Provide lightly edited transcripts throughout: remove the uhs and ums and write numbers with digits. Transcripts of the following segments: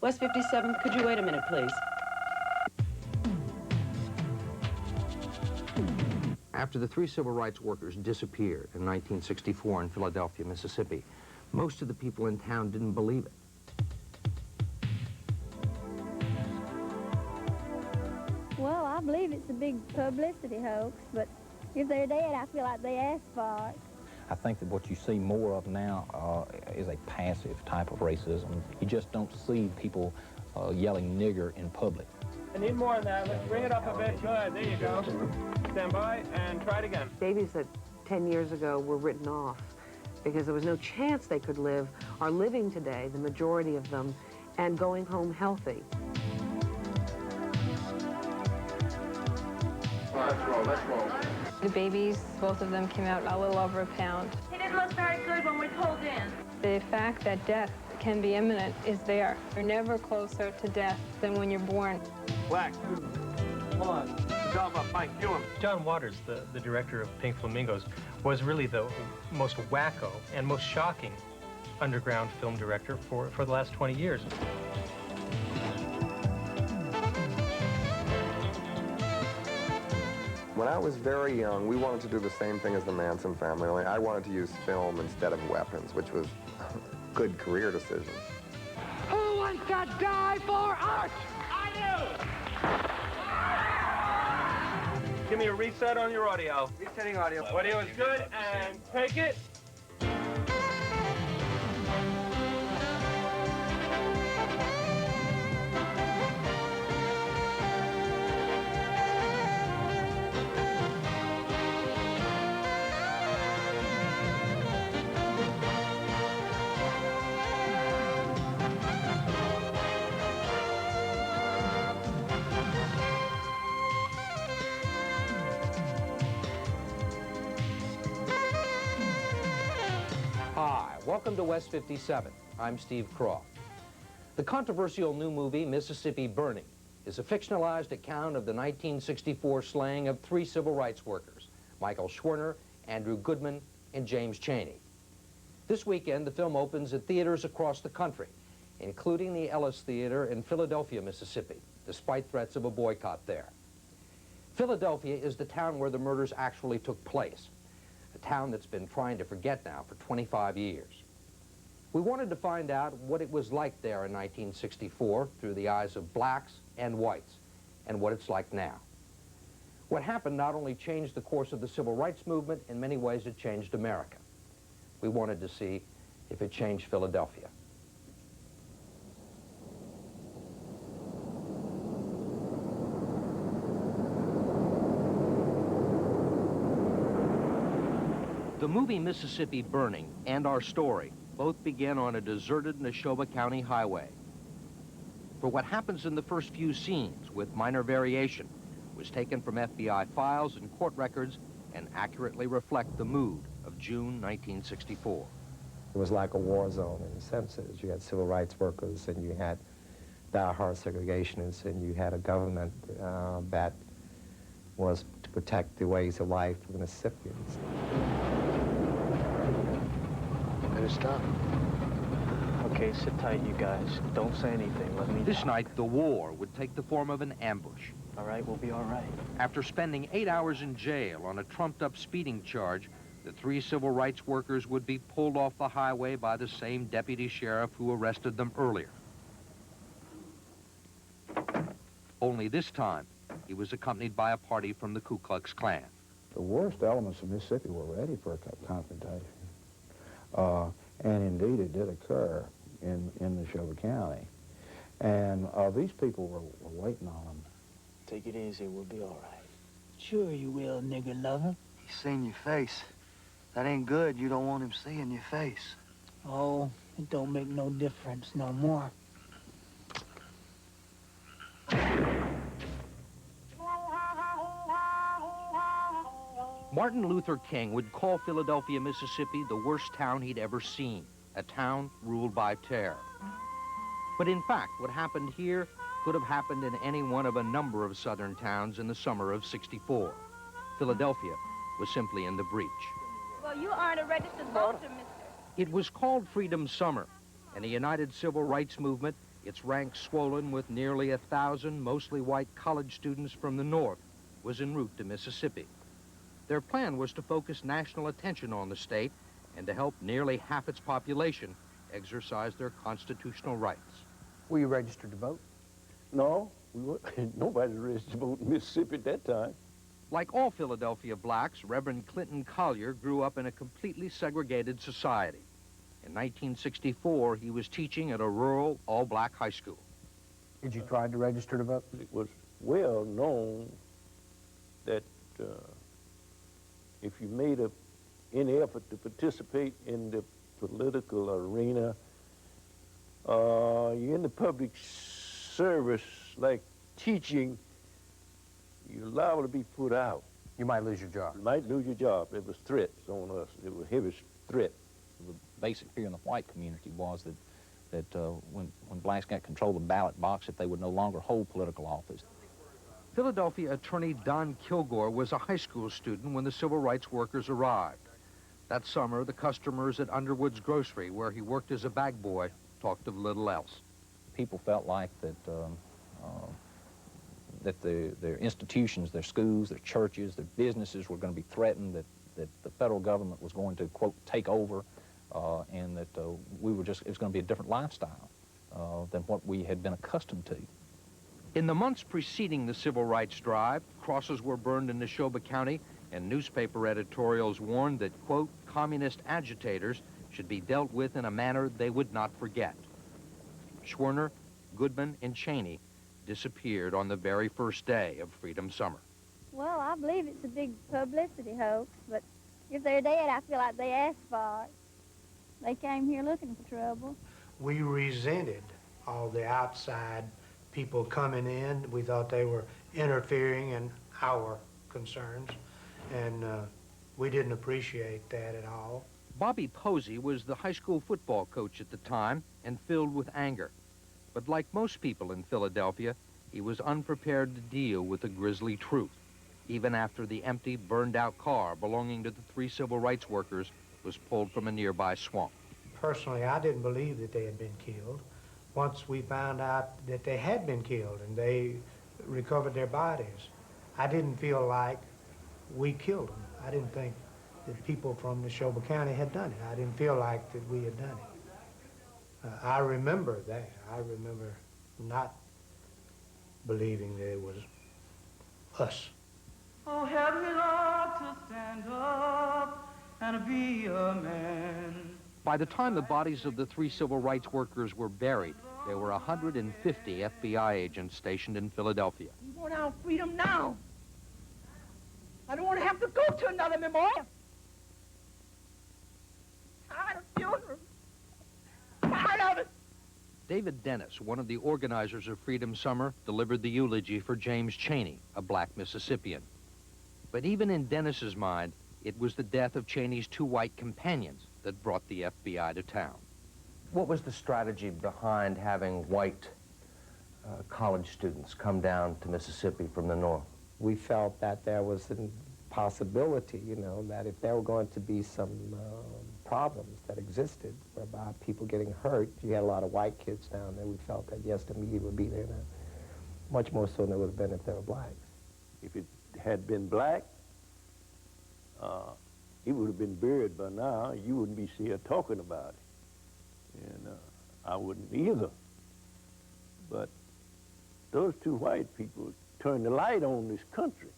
West 57th, could you wait a minute, please? After the 3 civil rights workers disappeared in 1964 in Philadelphia, Mississippi, most of the people in town didn't believe it. Well, I believe it's a big publicity hoax, but if they're dead, I feel like they asked for it. I think that what you see more of now is a passive type of racism. You just don't see people yelling nigger in public. I need more on that. Let's bring it up a bit. Good, there you go. Stand by and try it again. Babies that 10 years ago were written off because there was no chance they could live are living today, the majority of them, and going home healthy. Let's roll. The babies, both of them came out a little over a pound. He didn't look very good when we pulled in. The fact that death can be imminent is there. You're never closer to death than when you're born. Black. 1. Good job up, Mike. Cue him. John Waters, the director of Pink Flamingos, was really the most wacko and most shocking underground film director for the last 20 years. When I was very young, we wanted to do the same thing as the Manson family, only I wanted to use film instead of weapons, which was a good career decision. Who wants to die for art? I do! Give me a reset on your audio. Resetting audio. Audio is good, and take it. Hi, welcome to West 57. I'm Steve Croft. The controversial new movie, Mississippi Burning, is a fictionalized account of the 1964 slaying of 3 civil rights workers, Michael Schwerner, Andrew Goodman, and James Chaney. This weekend, the film opens at theaters across the country, including the Ellis Theater in Philadelphia, Mississippi, despite threats of a boycott there. Philadelphia is the town where the murders actually took place, a town that's been trying to forget now for 25 years. We wanted to find out what it was like there in 1964 through the eyes of blacks and whites, and what it's like now. What happened not only changed the course of the civil rights movement, in many ways it changed America. We wanted to see if it changed Philadelphia. The movie Mississippi Burning and our story both begin on a deserted Neshoba County highway. For what happens in the first few scenes, with minor variation, was taken from FBI files and court records and accurately reflect the mood of June 1964. It was like a war zone in the senses. You had civil rights workers, and you had diehard segregationists, and you had a government that was to protect the ways of life of the Mississippians. Better stop. Okay, sit tight, you guys. Don't say anything. Let me... This night, the war would take the form of an ambush. All right, we'll be all right. After spending 8 hours in jail on a trumped-up speeding charge, the 3 civil rights workers would be pulled off the highway by the same deputy sheriff who arrested them earlier. Only this time, he was accompanied by a party from the Ku Klux Klan. The worst elements of Mississippi were ready for a confrontation. And indeed, it did occur in Neshoba County. And these people were waiting on them. Take it easy, we'll be all right. Sure you will, nigger lover. He's seen your face. That ain't good. You don't want him seeing your face. Oh, it don't make no difference no more. Martin Luther King would call Philadelphia, Mississippi, the worst town he'd ever seen, a town ruled by terror. But in fact, what happened here could have happened in any one of a number of southern towns in the summer of '64. Philadelphia was simply in the breach. Well, you aren't a registered voter, mister. It was called Freedom Summer, and the United Civil Rights Movement its ranks swollen with nearly 1,000 mostly white college students from the North, was en route to Mississippi. Their plan was to focus national attention on the state and to help nearly half its population exercise their constitutional rights. Were you registered to vote? No, nobody was registered to vote in Mississippi at that time. Like all Philadelphia blacks, Reverend Clinton Collier grew up in a completely segregated society. In 1964, he was teaching at a rural, all-black high school. Did you try to register to vote? It was well known that if you made any effort to participate in the political arena, you're in the public service, like teaching, you're liable to be put out. You might lose your job. You might lose your job. It was threats on us. It was a heavy threat. The basic fear in the white community was that when blacks got control of the ballot box, that they would no longer hold political office. Philadelphia attorney Don Kilgore was a high school student when the civil rights workers arrived. That summer, the customers at Underwood's Grocery, where he worked as a bag boy, talked of little else. People felt like that their institutions, their schools, their churches, their businesses were going to be threatened, that the federal government was going to, quote, take over, and that it was going to be a different lifestyle than what we had been accustomed to. In the months preceding the civil rights drive, crosses were burned in Neshoba County, and newspaper editorials warned that, quote, communist agitators should be dealt with in a manner they would not forget. Schwerner, Goodman, and Cheney disappeared on the very first day of Freedom Summer. Well, I believe it's a big publicity hoax, but if they're dead, I feel like they asked for it. They came here looking for trouble. We resented all the outside people coming in. We thought they were interfering in our concerns, and we didn't appreciate that at all. Bobby Posey was the high school football coach at the time and filled with anger. But like most people in Philadelphia, he was unprepared to deal with the grisly truth, even after the empty, burned-out car belonging to the 3 civil rights workers was pulled from a nearby swamp. Personally, I didn't believe that they had been killed. Once we found out that they had been killed and they recovered their bodies, I didn't feel like we killed them. I didn't think that people from Neshoba County had done it. I didn't feel like that we had done it. I remember that. I remember not believing that it was us. Oh, help me, Lord, to stand up and be a man. By the time the bodies of the 3 civil rights workers were buried, there were 150 FBI agents stationed in Philadelphia. We want our freedom now. I don't want to have to go to another memorial. Tired of funerals. Tired of it. David Dennis, one of the organizers of Freedom Summer, delivered the eulogy for James Cheney, a black Mississippian. But even in Dennis's mind, it was the death of Cheney's 2 white companions that brought the FBI to town. What was the strategy behind having white college students come down to Mississippi from the North? We felt that there was a possibility, you know, that if there were going to be some problems that existed whereby people getting hurt, you had a lot of white kids down there. We felt that, yes, the media would be there now, much more so than it would have been if they were blacks. If it had been black, it would have been buried by now. You wouldn't be here talking about it. And I wouldn't either. But those 2 white people turned the light on this country.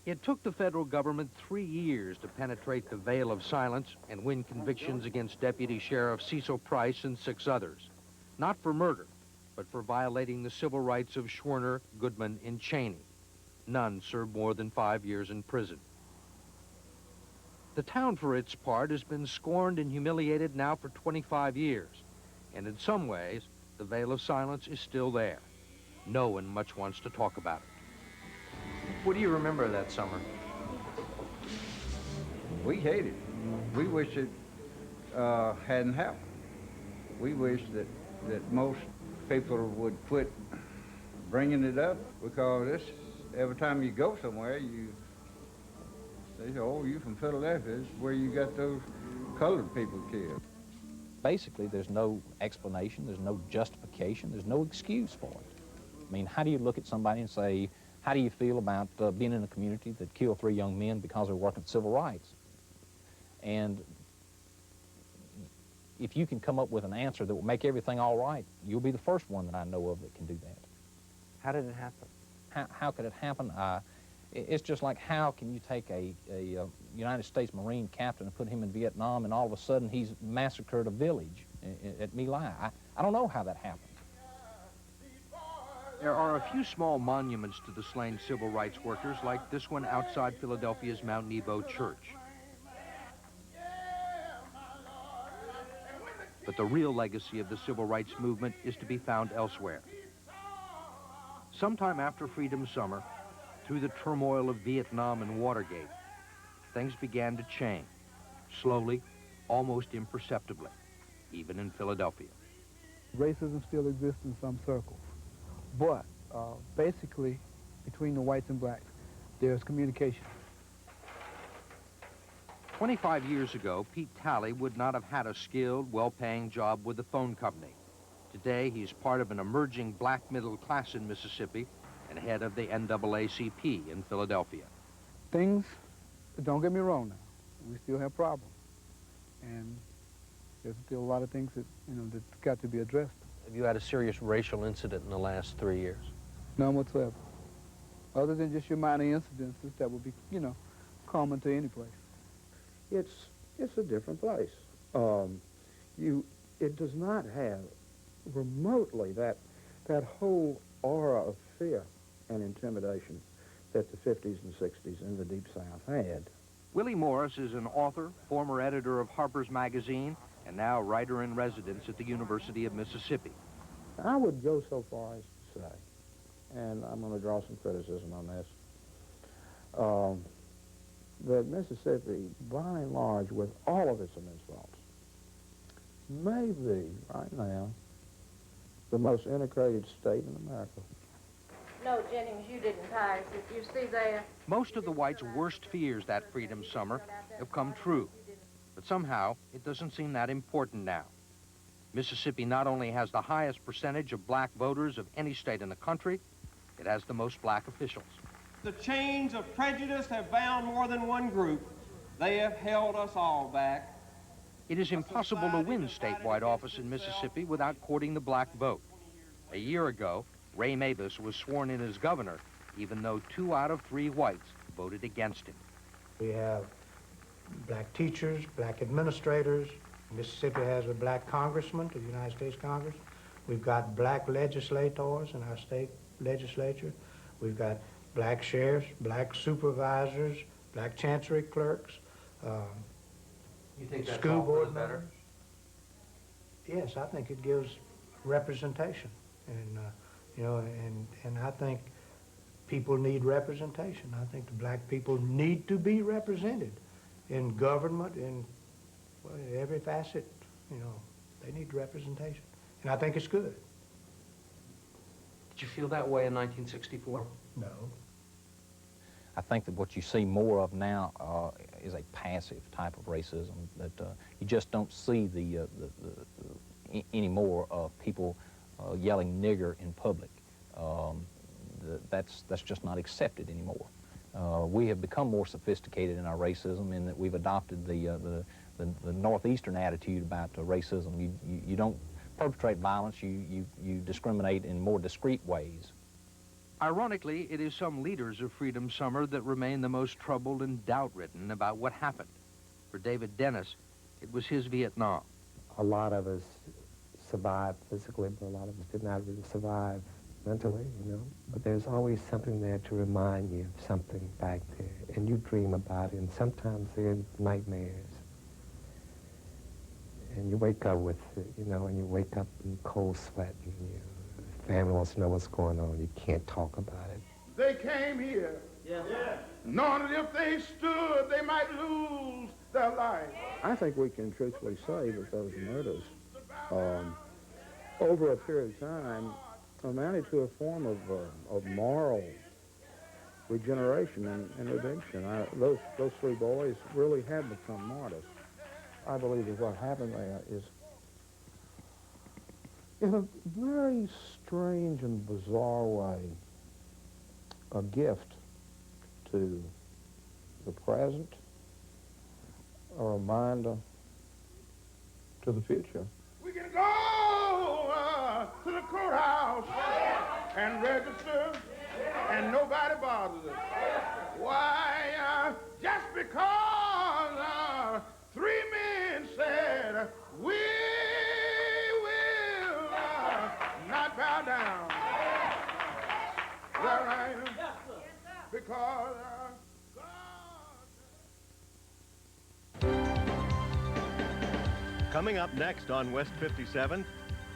It took the federal government 3 years to penetrate the veil of silence and win convictions against Deputy Sheriff Cecil Price and 6 others. Not for murder, but for violating the civil rights of Schwerner, Goodman, and Cheney. None served more than 5 years in prison. The town, for its part, has been scorned and humiliated now for 25 years. And in some ways, the veil of silence is still there. No one much wants to talk about it. What do you remember of that summer? We hate it. We wish it hadn't happened. We wish that most people would quit bringing it up, because every time you go somewhere, they say, oh, you from Philadelphia, this is where you got those colored people killed. basically there's no explanation, there's no justification, there's no excuse for it. I mean, how do you look at somebody and say, how do you feel about being in a community that killed 3 young men because they're working civil rights? And if you can come up with an answer that will make everything all right, you'll be the first one that I know of that can do that. How did it happen? How could it happen? It's just like, how can you take a United States Marine captain and put him in Vietnam and all of a sudden he's massacred a village at My Lai? I don't know how that happened. There are a few small monuments to the slain civil rights workers, like this one outside Philadelphia's Mount Nebo Church. But the real legacy of the civil rights movement is to be found elsewhere. Sometime after Freedom Summer, through the turmoil of Vietnam and Watergate, things began to change, slowly, almost imperceptibly, even in Philadelphia. Racism still exists in some circles, but basically, between the whites and blacks, there's communication. 25 years ago, Pete Talley would not have had a skilled, well-paying job with the phone company. Today, he's part of an emerging black middle class in Mississippi and head of the NAACP in Philadelphia. Things, don't get me wrong now, we still have problems. And there's still a lot of things that, that's got to be addressed. Have you had a serious racial incident in the last 3 years? None whatsoever. Other than just your minor incidences that would be, common to any place. It's a different place. It does not have remotely that whole aura of fear and intimidation that the 50s and 60s in the Deep South had. Willie Morris is an author, former editor of Harper's Magazine, and now writer-in-residence at the University of Mississippi. I would go so far as to say, and I'm going to draw some criticism on this, that Mississippi, by and large, with all of its immense faults, may be, right now, the most integrated state in America. No, Jennings, you didn't pass it. You see there? Most of the whites' worst fears that Freedom Summer have come true, but somehow it doesn't seem that important now. Mississippi not only has the highest percentage of black voters of any state in the country, it has the most black officials. The chains of prejudice have bound more than one group. They have held us all back. It is impossible to win statewide office in Mississippi without courting the black vote. A year ago, Ray Mavis was sworn in as governor, even though 2 out of 3 whites voted against him. We have black teachers, black administrators. Mississippi has a black congressman to the United States Congress. We've got black legislators in our state legislature. We've got black sheriffs, black supervisors, black chancery clerks, You think that's school all for board the better? members. Yes, I think it gives representation, and and I think people need representation. I think the black people need to be represented in government, in every facet. They need representation, and I think it's good. Did you feel that way in 1964? No. I think that what you see more of now is a passive type of racism, that you just don't see anymore of people yelling nigger in public. That's just not accepted anymore. We have become more sophisticated in our racism in that we've adopted the northeastern attitude about racism. You don't perpetrate violence, you discriminate in more discreet ways. Ironically, it is some leaders of Freedom Summer that remain the most troubled and doubt-ridden about what happened. For David Dennis, it was his Vietnam. A lot of us survived physically, but a lot of us did not really survive mentally, But there's always something there to remind you of something back there, and you dream about it, and sometimes they're nightmares. And you wake up with it, and you wake up in cold sweat, and your family wants to know what's going on. You can't talk about it. They came here, knowing that if they stood, they might lose their life. I think we can truthfully say that those murders, over a period of time, amounted to a form of moral regeneration and redemption. Those 3 boys really have become martyrs. I believe that what happened there is in a very strange and bizarre way, a gift to the present, a reminder to the future. We can go to the courthouse and register, and nobody bothers us. Why? Just because 3 men said we will not bow down. Is that right? Because Coming up next on West 57th,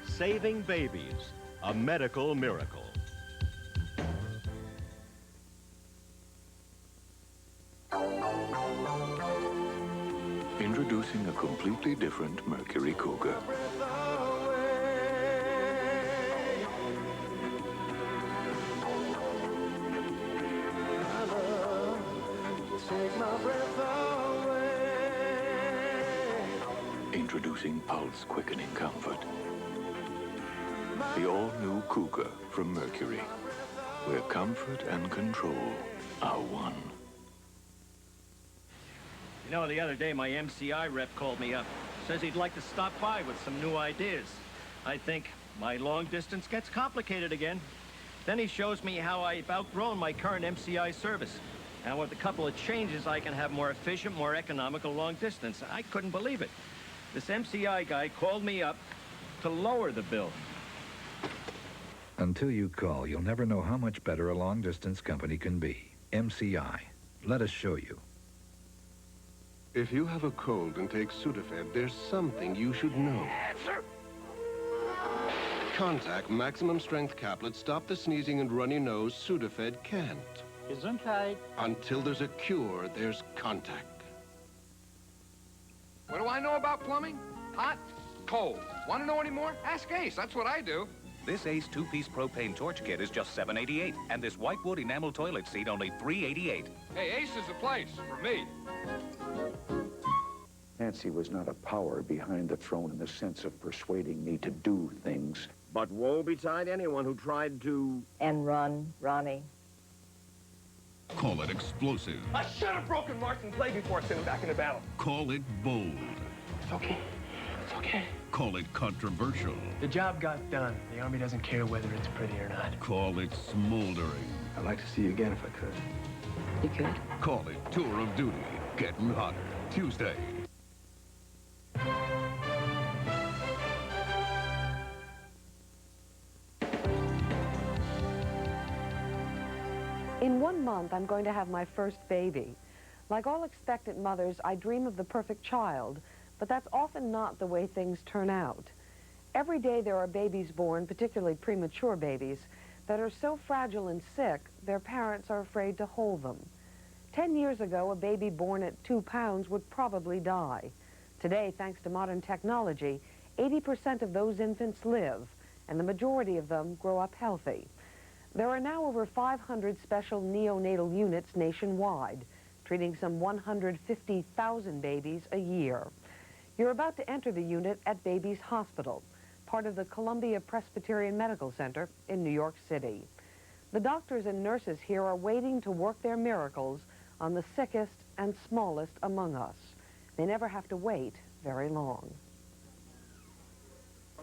Saving Babies, a medical miracle. Introducing a completely different Mercury Cougar. Take my breath away. Introducing pulse-quickening comfort. The all-new Cougar from Mercury, where comfort and control are one. You know, the other day, my MCI rep called me up. Says he'd like to stop by with some new ideas. I think my long distance gets complicated again. Then he shows me how I've outgrown my current MCI service. And with a couple of changes, I can have more efficient, more economical long distance. I couldn't believe it. This MCI guy called me up to lower the bill. Until you call, you'll never know how much better a long-distance company can be. MCI. Let us show you. If you have a cold and take Sudafed, there's something you should know. Contact Maximum Strength Caplet. Stop the sneezing and runny nose. Sudafed can't. Gesundheit. Until there's a cure, there's Contact. What do I know about plumbing? Hot, cold. Want to know any more? Ask Ace. That's what I do. This Ace two-piece propane torch kit is just $7.88, and this whitewood enamel toilet seat only $3.88. Hey, Ace is the place for me. Nancy was not a power behind the throne in the sense of persuading me to do things. But woe betide anyone who tried to... And run, Ronnie. Call it explosive. I should have broken Martin Plague before sending back into battle. Call it bold. It's okay. It's okay. Call it controversial. The job got done. The Army doesn't care whether it's pretty or not. Call it smoldering. I'd like to see you again if I could. You could? Call it tour of duty. Getting hotter. Tuesday. In 1 month, I'm going to have my first baby. Like all expectant mothers, I dream of the perfect child, but that's often not the way things turn out. Every day there are babies born, particularly premature babies, that are so fragile and sick, their parents are afraid to hold them. 10 years ago, a baby born at 2 pounds would probably die. Today, thanks to modern technology, 80% of those infants live, and the majority of them grow up healthy. There are now over 500 special neonatal units nationwide, treating some 150,000 babies a year. You're about to enter the unit at Babies Hospital, part of the Columbia Presbyterian Medical Center in New York City. The doctors and nurses here are waiting to work their miracles on the sickest and smallest among us. They never have to wait very long.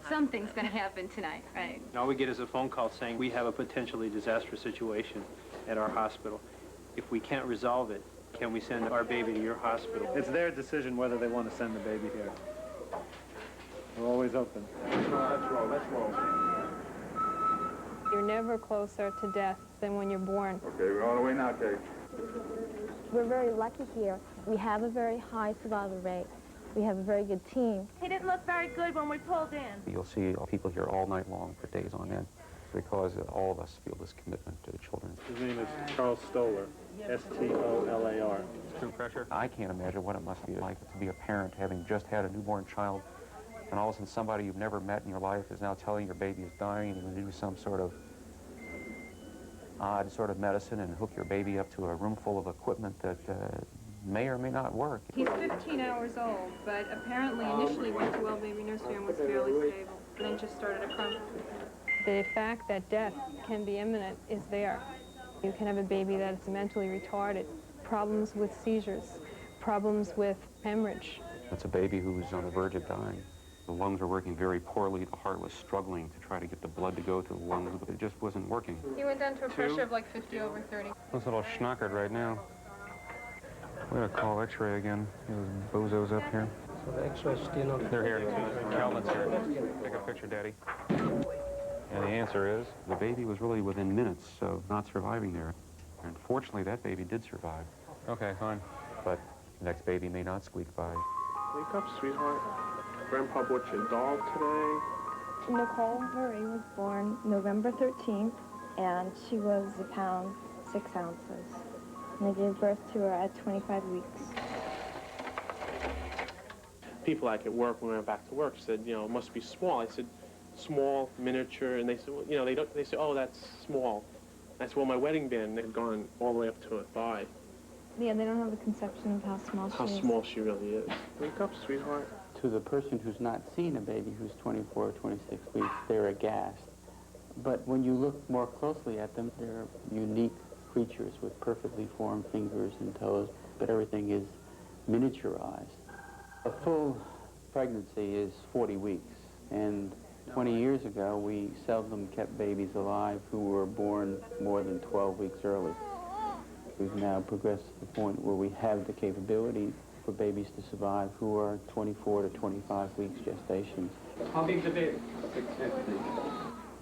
Something's going to happen tonight, right? All we get is a phone call saying we have a potentially disastrous situation at our hospital. If we can't resolve it, can we send our baby to your hospital? It's their decision whether they want to send the baby here. We're always open. Let's roll, let's roll. You're never closer to death than when you're born. Okay, we're on the way now, Kate. We're very lucky here. We have a very high survival rate. We have a very good team. He didn't look very good when we pulled in. You'll see people here all night long for days on end because all of us feel this commitment to the children. His name is Charles Stoller, S-T-O-L-A-R. True pressure. I can't imagine what it must be like to be a parent having just had a newborn child, and all of a sudden somebody you've never met in your life is now telling your baby is dying, and you're going to do some sort of odd sort of medicine and hook your baby up to a room full of equipment that may or may not work. He's 15 hours old, but apparently initially went to well baby nursery and was fairly stable. and then just started to crumble. The fact that death can be imminent is there. You can have a baby that's mentally retarded, problems with seizures, problems with hemorrhage. That's a baby who was on the verge of dying. The lungs were working very poorly. The heart was struggling to try to get the blood to go to the lungs, but it just wasn't working. He went down to a pressure of like 50/30. Looks a little schnockered right now. We're gonna call X-ray again. Those bozos up here. So the X-ray's still not... They're here. Calvin's here. Take a picture, Daddy. And the answer is, the baby was really within minutes of not surviving there. And fortunately, that baby did survive. Okay, fine. But the next baby may not squeak by. Wake up, sweetheart. Grandpa bought your dog today. Nicole Marie was born November 13th, and she was 1 pound 6 ounces. And they gave birth to her at 25 weeks. People like at work, when we went back to work, said, you know, it must be small. I said, small, miniature, and they said, well, you know, they said, oh, that's small. I said, well, my wedding band had gone all the way up to a thigh. Yeah, they don't have a conception of how small she is. How small she really is. Wake up, sweetheart. To the person who's not seen a baby who's 24 or 26 weeks, they're aghast. But when you look more closely at them, they're unique creatures with perfectly formed fingers and toes, but everything is miniaturized. A full pregnancy is 40 weeks, and 20 years ago, we seldom kept babies alive who were born more than 12 weeks early. We've now progressed to the point where we have the capability for babies to survive who are 24 to 25 weeks gestation. How big's the baby? 650.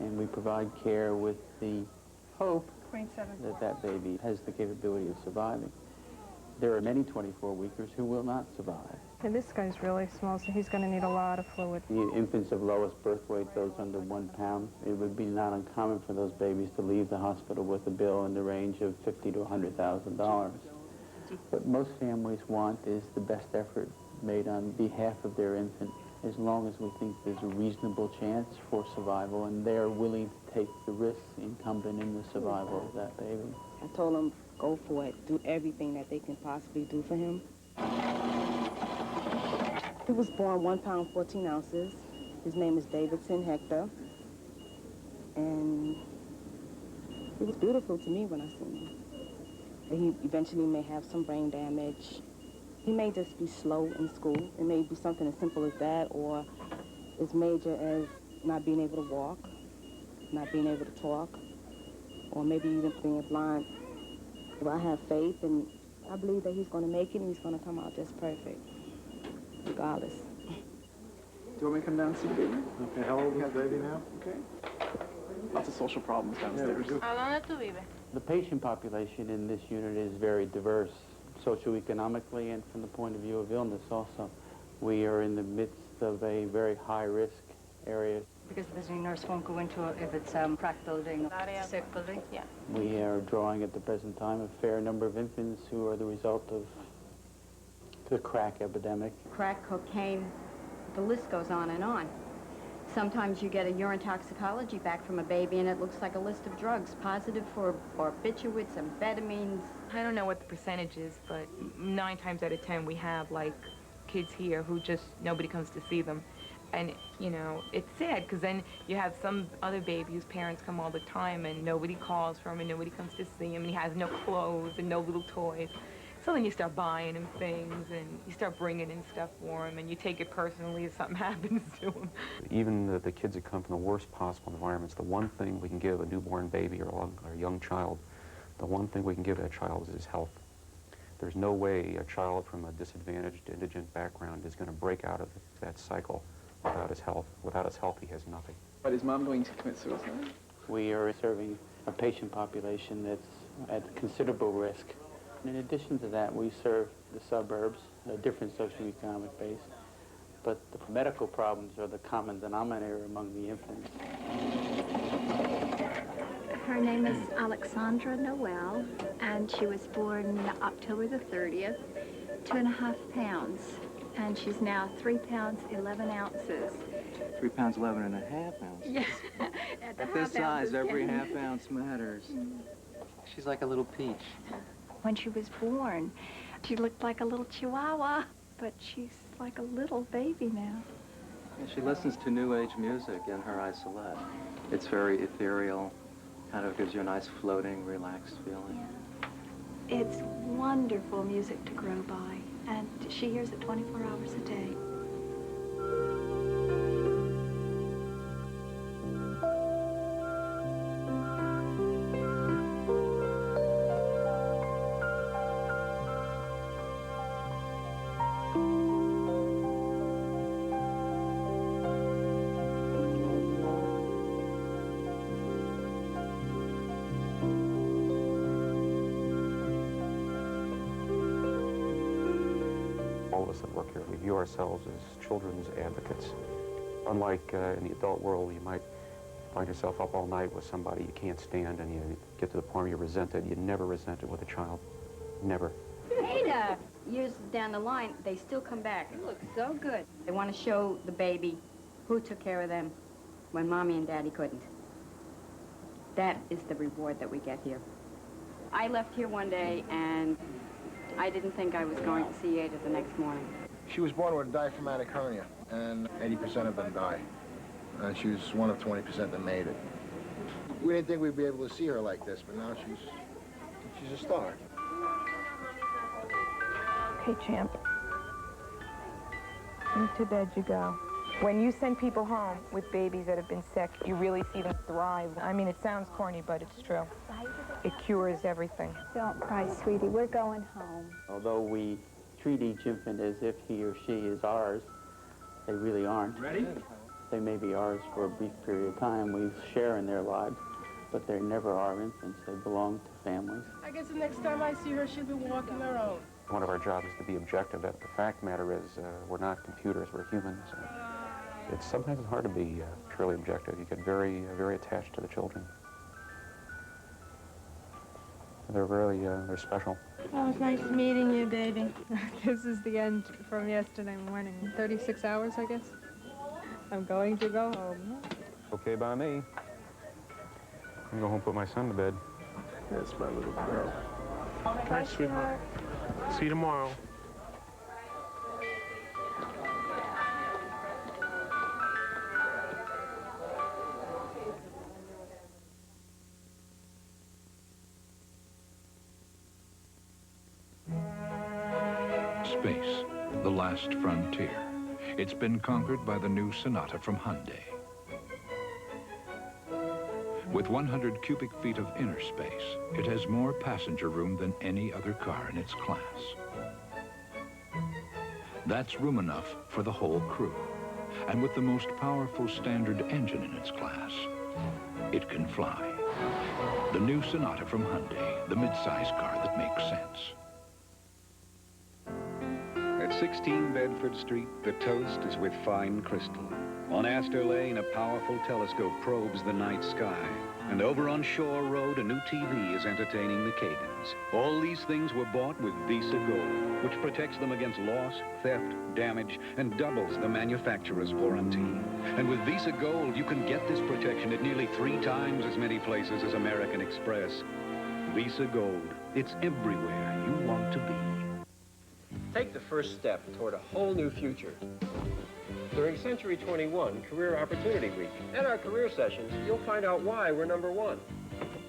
And we provide care with the hope 27. that that baby has the capability of surviving. There are many 24-weekers who will not survive. And this guy's really small, so he's going to need a lot of fluid. The infants of lowest birth weight, those under 1 pound, it would be not uncommon for those babies to leave the hospital with a bill in the range of $50,000 to $100,000. What most families want is the best effort made on behalf of their infant, as long as we think there's a reasonable chance for survival, and they're willing to take the risks incumbent in the survival of that baby. I told them, go for it, do everything that they can possibly do for him. He was born 1 pound 14 ounces. His name is Davidson Hector. And he was beautiful to me when I seen him. He eventually may have some brain damage. He may just be slow in school. It may be something as simple as that, or as major as not being able to walk, not being able to talk, or maybe even being blind. But I have faith, and I believe that he's going to make it, and he's going to come out just perfect, regardless. Do you want me to come down and see the baby? Okay, how old is the baby now? Okay. Lots of social problems downstairs. How long do you live? The patient population in this unit is very diverse, socioeconomically and from the point of view of illness also. We are in the midst of a very high-risk area. Because the visiting nurse won't go into it if it's crack building, sick building. Yeah. We are drawing at the present time a fair number of infants who are the result of the crack epidemic. Crack, cocaine, the list goes on and on. Sometimes you get a urine toxicology back from a baby and it looks like a list of drugs, positive for barbiturates, amphetamines. I don't know what the percentage is, but 9 times out of 10 we have like kids here who just, nobody comes to see them. And, you know, it's sad because then you have some other baby whose parents come all the time and nobody calls for him and nobody comes to see him and he has no clothes and no little toys. So then you start buying him things and you start bringing in stuff for him and you take it personally if something happens to him. Even the kids that come from the worst possible environments, the one thing we can give a newborn baby or a young child, the one thing we can give that child is his health. There's no way a child from a disadvantaged, indigent background is going to break out of that cycle without his health. Without his health, he has nothing. But is Mom going to commit suicide? We are serving a patient population that's at considerable risk. In addition to that, we serve the suburbs, a different socioeconomic base, but the medical problems are the common denominator among the infants. Her name is Alexandra Noel, and she was born October the 30th, 2.5 pounds, and she's now 3 pounds 11 ounces. 3 pounds 11.5 ounces. Yeah. At this size, every half ounce matters. She's like a little peach. When she was born, she looked like a little chihuahua, but she's like a little baby now. She listens to New Age music in her isolette. It's very ethereal, kind of gives you a nice floating, relaxed feeling. It's wonderful music to grow by, and she hears it 24 hours a day. All of us that work here, we view ourselves as children's advocates. Unlike in the adult world, you might find yourself up all night with somebody you can't stand and you get to the point where you resent it. You never resent it with a child. Never. Ada, years down the line, they still come back. It looks so good. They want to show the baby who took care of them when Mommy and Daddy couldn't. That is the reward that we get here. I left here one day and I didn't think I was going to see Ada the next morning. She was born with a diaphragmatic hernia, and 80% of them die. And she was one of 20% that made it. We didn't think we'd be able to see her like this, but now she's a star. Okay, champ. Into bed you go. When you send people home with babies that have been sick, you really see them thrive. I mean, it sounds corny, but it's true. It cures everything. Don't cry, sweetie. We're going home. Although we treat each infant as if he or she is ours, they really aren't. Ready? They may be ours for a brief period of time. We share in their lives, but they're never our infants. They belong to families. I guess the next time I see her, she'll be walking her own. One of our jobs is to be objective. The fact matter is we're not computers, we're humans. Sometimes it's hard to be truly objective. You get very, very attached to the children. They're really, they're special. Oh, it's nice meeting you, baby. This is the end from yesterday morning. 36 hours, I guess. I'm going to go home. Okay by me. I'm gonna go home and put my son to bed. That's my little girl. Bye, sweetheart. See you tomorrow. Space, the last frontier. It's been conquered by the new Sonata from Hyundai. With 100 cubic feet of inner space, it has more passenger room than any other car in its class. That's room enough for the whole crew. And with the most powerful standard engine in its class, it can fly. The new Sonata from Hyundai, the mid-size car that makes sense. At 16 Bedford Street, the toast is with fine crystal. On Astor Lane, a powerful telescope probes the night sky. And over on Shore Road, a new TV is entertaining the Kagans. All these things were bought with Visa Gold, which protects them against loss, theft, damage, and doubles the manufacturer's warranty. And with Visa Gold, you can get this protection at nearly 3 times as many places as American Express. Visa Gold, it's everywhere you want to be. Take the first step toward a whole new future. During Century 21 Career Opportunity Week and our career sessions, you'll find out why we're #1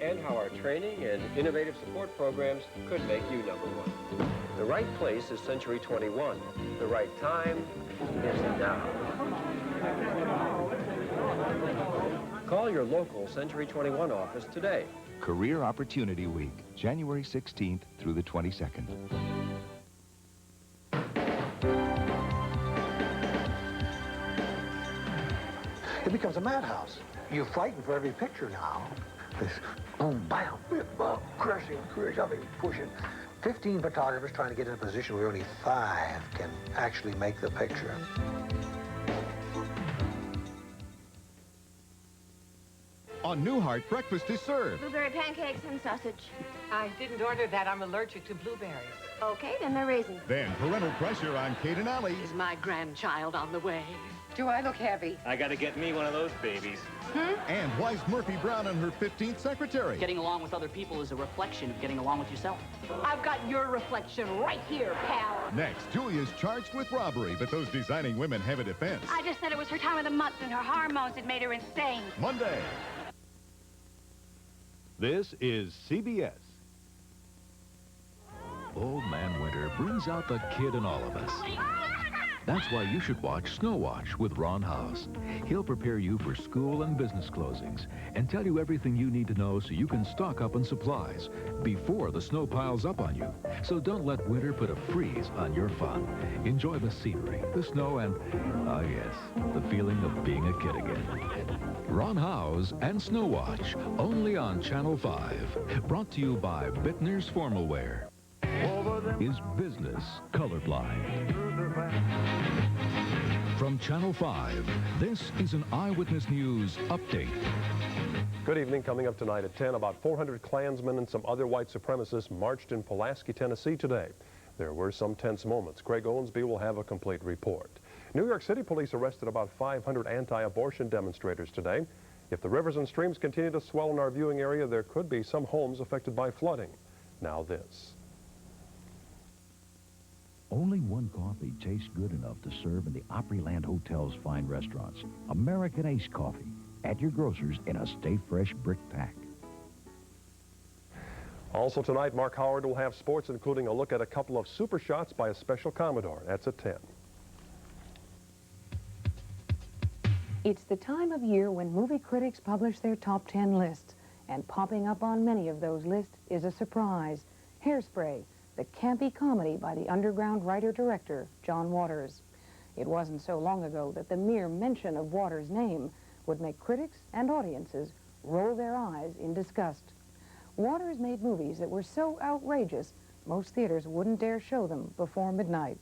and how our training and innovative support programs could make you #1. The right place is Century 21. The right time is now. Call your local Century 21 office today. Career Opportunity Week, January 16th through the 22nd. It becomes a madhouse. You're frightened for every picture now. This boom, bam, bim, bam, crashing, shoving, pushing. 15 photographers trying to get in a position where only 5 can actually make the picture. On Newhart, breakfast is served. Blueberry pancakes and sausage. I didn't order that. I'm allergic to blueberries. Okay, then they're raisins. Then parental pressure on Kate and Allie. Is my grandchild on the way? Do I look heavy? I gotta get me one of those babies. And why is Murphy Brown and her 15th secretary? Getting along with other people is a reflection of getting along with yourself. I've got your reflection right here, pal. Next, Julia's charged with robbery, but those designing women have a defense. I just said it was her time of the month and her hormones had made her insane. Monday. This is CBS. Old Man Winter brings out the kid in all of us. That's why you should watch Snow Watch with Ron House. He'll prepare you for school and business closings and tell you everything you need to know so you can stock up on supplies before the snow piles up on you. So don't let winter put a freeze on your fun. Enjoy the scenery, the snow, and, yes, the feeling of being a kid again. Ron House and Snow Watch, only on Channel 5. Brought to you by Bittner's Formal Wear. Is business colorblind? From Channel 5, this is an Eyewitness News update. Good evening. Coming up tonight at 10, about 400 Klansmen and some other white supremacists marched in Pulaski, Tennessee today. There were some tense moments. Craig Owensby will have a complete report. New York City police arrested about 500 anti-abortion demonstrators today. If the rivers and streams continue to swell in our viewing area, there could be some homes affected by flooding. Now this. Only one coffee tastes good enough to serve in the Opryland Hotel's fine restaurants. American Ace Coffee. At your grocer's in a Stay Fresh brick pack. Also tonight, Mark Howard will have sports, including a look at a couple of super shots by a special Commodore. That's at 10. It's the time of year when movie critics publish their top 10 lists. And popping up on many of those lists is a surprise. Hairspray, the campy comedy by the underground writer-director, John Waters. It wasn't so long ago that the mere mention of Waters' name would make critics and audiences roll their eyes in disgust. Waters made movies that were so outrageous, most theaters wouldn't dare show them before midnight.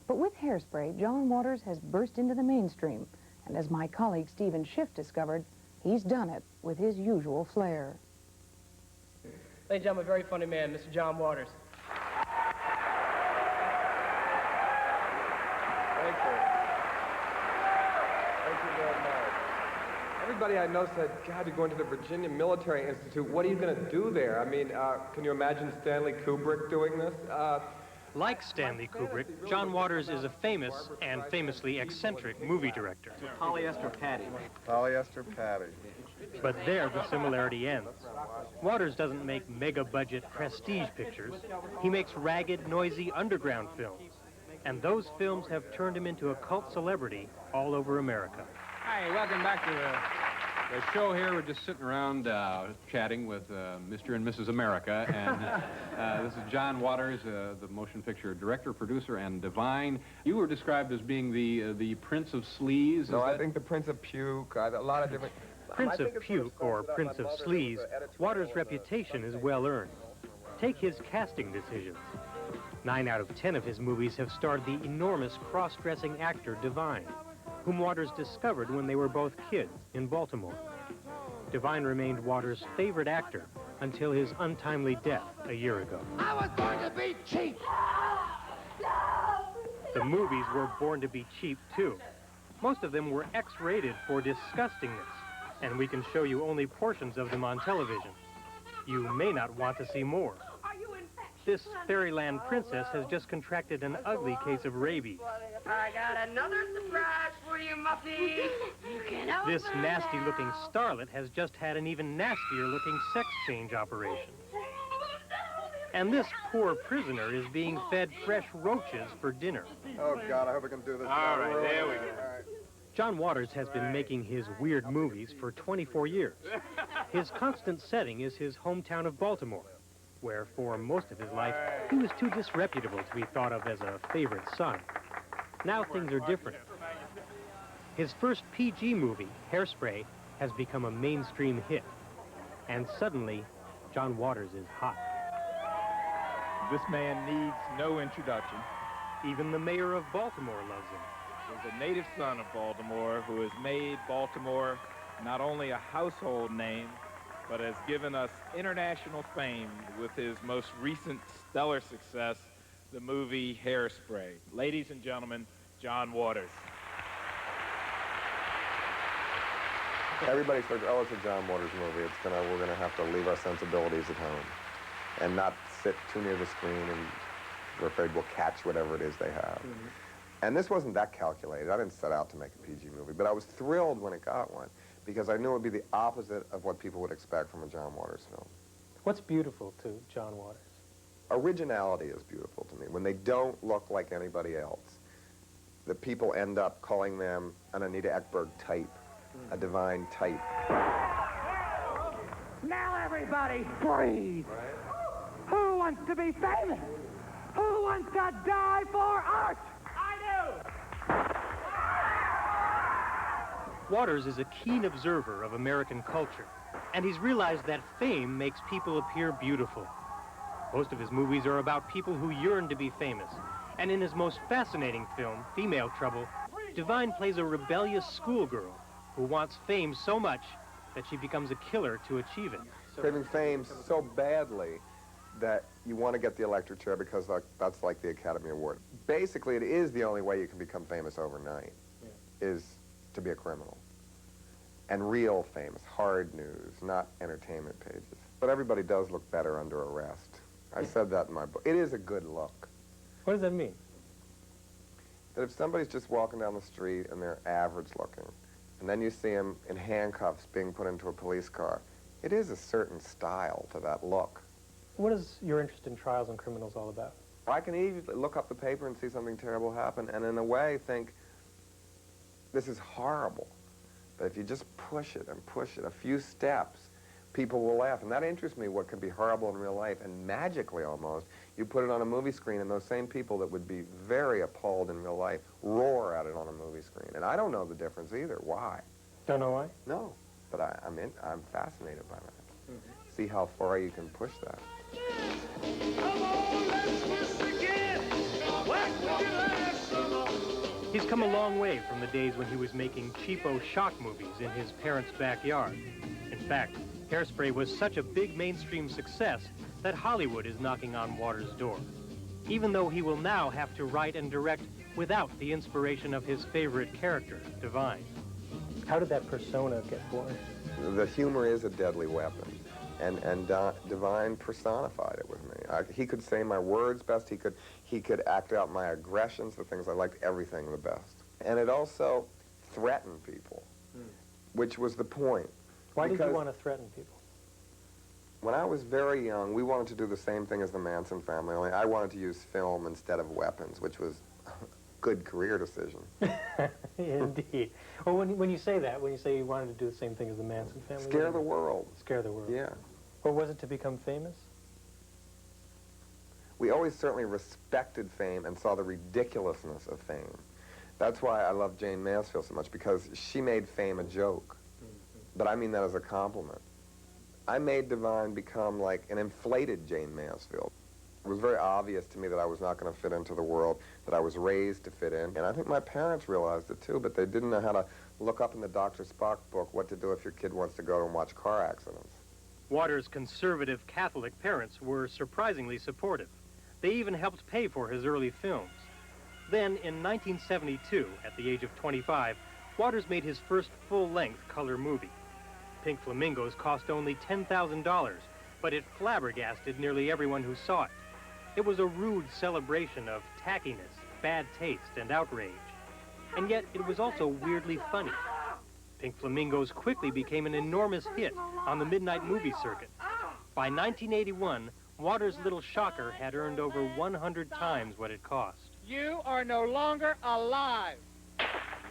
But with Hairspray, John Waters has burst into the mainstream, and as my colleague Stephen Schiff discovered, he's done it with his usual flair. Ladies and gentlemen, a very funny man, Mr. John Waters. Thank you. Thank you very much. Everybody I know said, God, you're going to the Virginia Military Institute. What are you going to do there? I mean, can you imagine Stanley Kubrick doing this? Like Stanley Kubrick, John Waters is a famous and famously eccentric movie director. Polyester Patty. Polyester Patty. But there the similarity ends. Waters doesn't make mega-budget prestige pictures. He makes ragged, noisy underground films. And those films have turned him into a cult celebrity all over America. Hi, welcome back to the show here. We're just sitting around chatting with Mr. and Mrs. America. And this is John Waters, the motion picture director, producer, and divine. You were described as being the Prince of Sleaze. No, I think the Prince of Puke. A lot of different... Prince of Puke, or Prince of Sleaze, Waters' reputation is well earned. Take his casting decisions. 9 out of 10 of his movies have starred the enormous cross-dressing actor Divine, whom Waters discovered when they were both kids in Baltimore. Divine remained Waters' favorite actor until his untimely death a year ago. I was born to be cheap! The movies were born to be cheap, too. Most of them were X-rated for disgustingness, and we can show you only portions of them on television. You may not want to see more. This fairyland princess has just contracted an ugly case of rabies. I got another surprise for you, Muffy. You can open This nasty-looking starlet has just had an even nastier-looking sex change operation. And this poor prisoner is being fed fresh roaches for dinner. Oh, God, I hope I can do this. All right, there we go. John Waters has been making his weird movies for 24 years. His constant setting is his hometown of Baltimore, where for most of his life, he was too disreputable to be thought of as a favorite son. Now things are different. His first PG movie, Hairspray, has become a mainstream hit. And suddenly, John Waters is hot. This man needs no introduction. Even the mayor of Baltimore loves him. He's a native son of Baltimore who has made Baltimore not only a household name, but has given us international fame with his most recent stellar success, the movie Hairspray. Ladies and gentlemen, John Waters. Everybody says, oh, it's a John Waters movie. We're gonna have to leave our sensibilities at home and not sit too near the screen, and we're afraid we'll catch whatever it is they have. And this wasn't that calculated. I didn't set out to make a PG movie, but I was thrilled when it got one because I knew it would be the opposite of what people would expect from a John Waters film. What's beautiful to John Waters? Originality is beautiful to me. When they don't look like anybody else, the people end up calling them an Anita Ekberg type, a divine type. Now everybody breathe. Who wants to be famous? Who wants to die for art? I do. Waters is a keen observer of American culture, and he's realized that fame makes people appear beautiful. Most of his movies are about people who yearn to be famous, and in his most fascinating film, Female Trouble, Divine plays a rebellious schoolgirl who wants fame so much that she becomes a killer to achieve it. Craving fame so badly that you want to get the electric chair because that's like the Academy Award. Basically, it is the only way you can become famous overnight, is to be a criminal. And real famous, hard news, not entertainment pages. But everybody does look better under arrest. I said that in my book. It is a good look. What does that mean? That if somebody's just walking down the street and they're average looking, and then you see them in handcuffs being put into a police car, it is a certain style to that look. What is your interest in trials and criminals all about? I can easily look up the paper and see something terrible happen, and in a way think, this is horrible. But if you just push it and push it a few steps, people will laugh. And that interests me, what can be horrible in real life. And magically, almost, you put it on a movie screen, and those same people that would be very appalled in real life roar at it on a movie screen. And I don't know the difference either. Why? Don't know why? No. But I'm fascinated by that. See how far you can push that. He's come a long way from the days when he was making cheapo shock movies in his parents' backyard. In fact, Hairspray was such a big mainstream success that Hollywood is knocking on Waters' door, even though he will now have to write and direct without the inspiration of his favorite character, Divine. How did that persona get born? The humor is a deadly weapon, and Divine personified it with me. He could say my words best. He could act out my aggressions, the things I liked, everything the best. And it also threatened people, which was the point. Why did you want to threaten people? When I was very young, we wanted to do the same thing as the Manson family, only I wanted to use film instead of weapons, which was a good career decision. Indeed. Well, when you say that, when you say you wanted to do the same thing as the Manson family... Scare the world. Scare the world. Yeah. Or was it to become famous? We always certainly respected fame and saw the ridiculousness of fame. That's why I love Jane Mansfield so much, because she made fame a joke. But I mean that as a compliment. I made Divine become like an inflated Jane Mansfield. It was very obvious to me that I was not going to fit into the world that I was raised to fit in. And I think my parents realized it too, but they didn't know how to look up in the Dr. Spock book what to do if your kid wants to go and watch car accidents. Waters' conservative Catholic parents were surprisingly supportive. They even helped pay for his early films. Then, in 1972, at the age of 25, Waters made his first full-length color movie. Pink Flamingos cost only $10,000, but it flabbergasted nearly everyone who saw it. It was a rude celebration of tackiness, bad taste, and outrage. And yet, it was also weirdly funny. Pink Flamingos quickly became an enormous hit on the midnight movie circuit. By 1981, Waters' Little Shocker had earned over 100 times what it cost. You are no longer alive.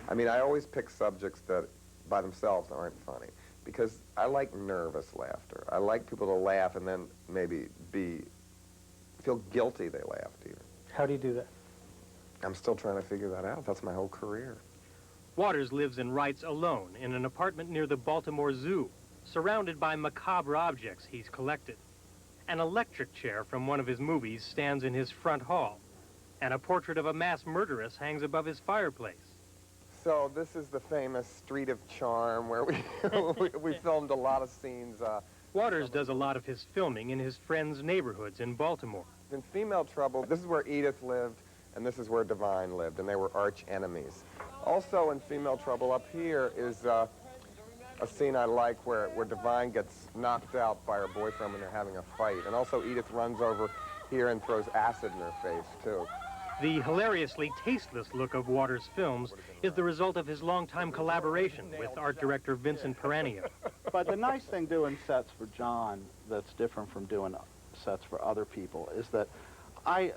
I mean, I always pick subjects that by themselves aren't funny, because I like nervous laughter. I like people to laugh and then maybe feel guilty they laughed even. How do you do that? I'm still trying to figure that out. That's my whole career. Waters lives and writes alone in an apartment near the Baltimore Zoo, surrounded by macabre objects he's collected. An electric chair from one of his movies stands in his front hall, and a portrait of a mass murderess hangs above his fireplace. So this is the famous Street of Charm where we filmed a lot of scenes. Waters does a lot of his filming in his friends' neighborhoods in Baltimore. In Female Trouble, this is where Edith lived, and this is where Divine lived, and they were arch enemies. Also in Female Trouble up here is a a scene I like where Divine gets knocked out by her boyfriend when they're having a fight. And also Edith runs over here and throws acid in her face, too. The hilariously tasteless look of Waters' films is the result of his longtime collaboration with art director Vincent Peranio. But the nice thing doing sets for John that's different from doing sets for other people is that I